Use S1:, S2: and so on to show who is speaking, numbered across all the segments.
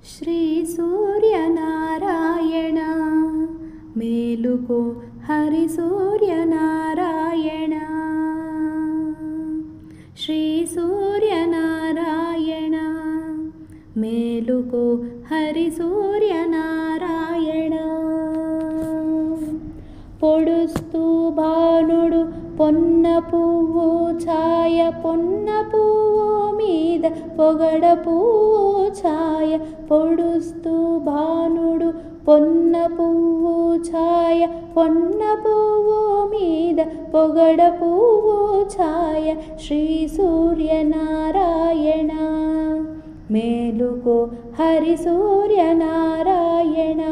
S1: శ్రీ సూర్యనారాయణ మేలుకో హరి సూర్యనారాయణ. శ్రీ సూర్యనారాయణ మేలుకో హరి సూర్యనారాయణ. పొడుస్తూ భానుడు పొన్న పువ్వు ఛాయ, పొన్న పువ్వు మీద పొగడ పువ్వు ఛాయ. పొడుస్తూ భానుడు పొన్న పువ్వు ఛాయ, పొన్న పువ్వు మీద పొగడ పువ్వు ఛాయ. శ్రీ సూర్యనారాయణ మేలుకో హరి సూర్యనారాయణ.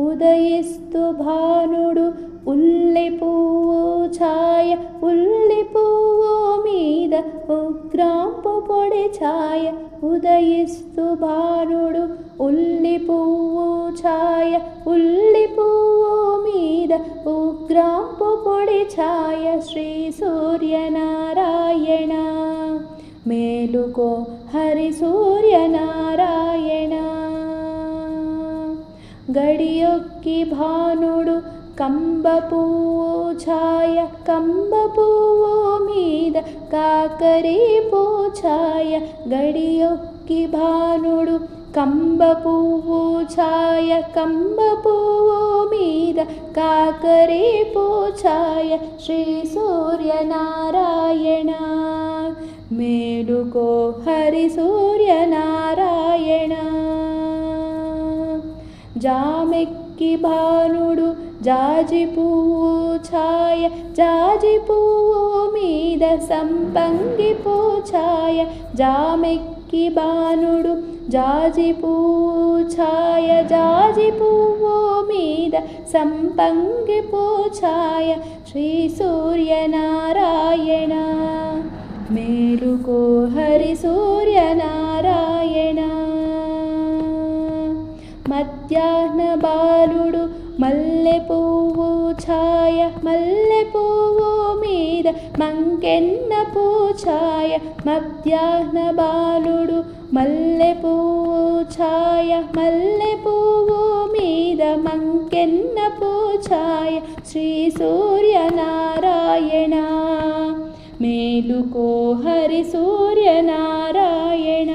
S1: ఉదయిస్తు భానుడు ఉల్లి పువ్వు ఛాయ, ఉల్లి పువ్వు మీద ఉగ్రాంపు పొడి ఛాయ. ఉదయిస్తు భానుడు ఉల్లి పువ్వు ఛాయ, ఉల్లి పువ్వు మీద ఉగ్రాంపు పొడి ఛాయ. శ్రీ సూర్యనారాయణ మేలుకో హరి సూర్యనారాయణ. గడియొక్కి భానుడు కంబ పువ్వు ఛాయ, కంబ పువ్వు మీద కాకరీ ఛాయ. గడియొక్కి భానుడు కంబ పువ్వు ఛాయ, కంబ పువ్వు మీద కాకరీ ఛాయ. శ్రీ సూర్యనారాయణ మేలుకో హరి సూర్యనారాయణ. జామెక్కి భానుడు జాజి పువ్వు ఛాయ, జాజి పువ్వు మీద సంపంగి ఛాయ. జామెక్కి భానుడు జాజి పువ్వు ఛాయ, జాజి పువ్వు మీద సంపంగి ఛాయ. శ్రీ సూర్యనారాయణ మేలుకో హరి సూర్యనారాయణ. మధ్యాహ్న బాలుడు మల్లె పువ్వు ఛాయ, మల్లె పువ్వు మీద మంకెన్న ఛాయ. మధ్యాహ్న బాలుడు మల్లె పువ్వు ఛాయ, మల్లె పువ్వు మీద మంకెన్న ఛాయ. శ్రీ సూర్యనారాయణ మేలుకో హరి సూర్యనారాయణ.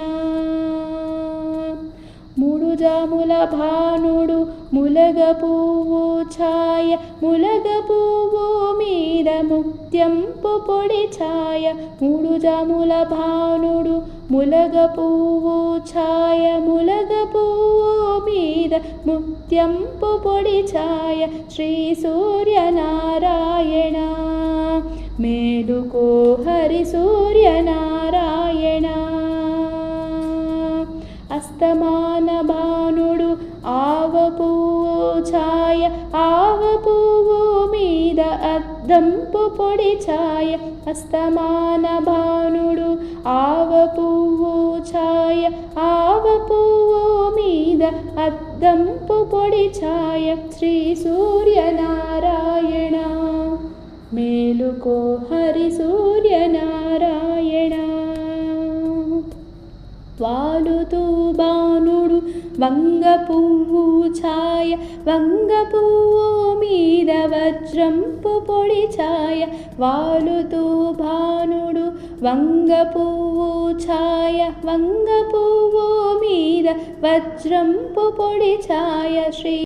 S1: మూడు జాముల భానుడు ములగ పువ్వు ఛాయ, ములగ పువ్వు మీద ముత్యంపు పొడి ఛాయ. మూడు జాముల భానుడు ములగ పువ్వు ఛాయ, ములగ పువ్వు మీద ముత్యంపు పొడి ఛాయ. శ్రీ సూర్యనారాయణ మేలుకో హరి సూర్యనారాయణ. అస్తమాన భానుడు ఆవ పువ్వు ఛాయ, ఆవ పువ్వు మీద అద్దంపు పొడి ఛాయ. అస్తమాన భానుడు ఆవ పువ్వు ఛాయ, ఆవ పువ్వు మీద అద్దంపు పొడి ఛాయ. శ్రీ సూర్యనారాయణ మేలుకో హరి సూర్యనారాయణ. వాలుతూ భానుడు వంగ పువ్వు ఛాయ, వంగ పువ్వు మీద వజ్రంపు పొడి ఛాయ. వాలుతూ భానుడు వంగ పువ్వు ఛాయ, వంగ పువ్వు మీద వజ్రంపు పొడి ఛాయ. శ్రీ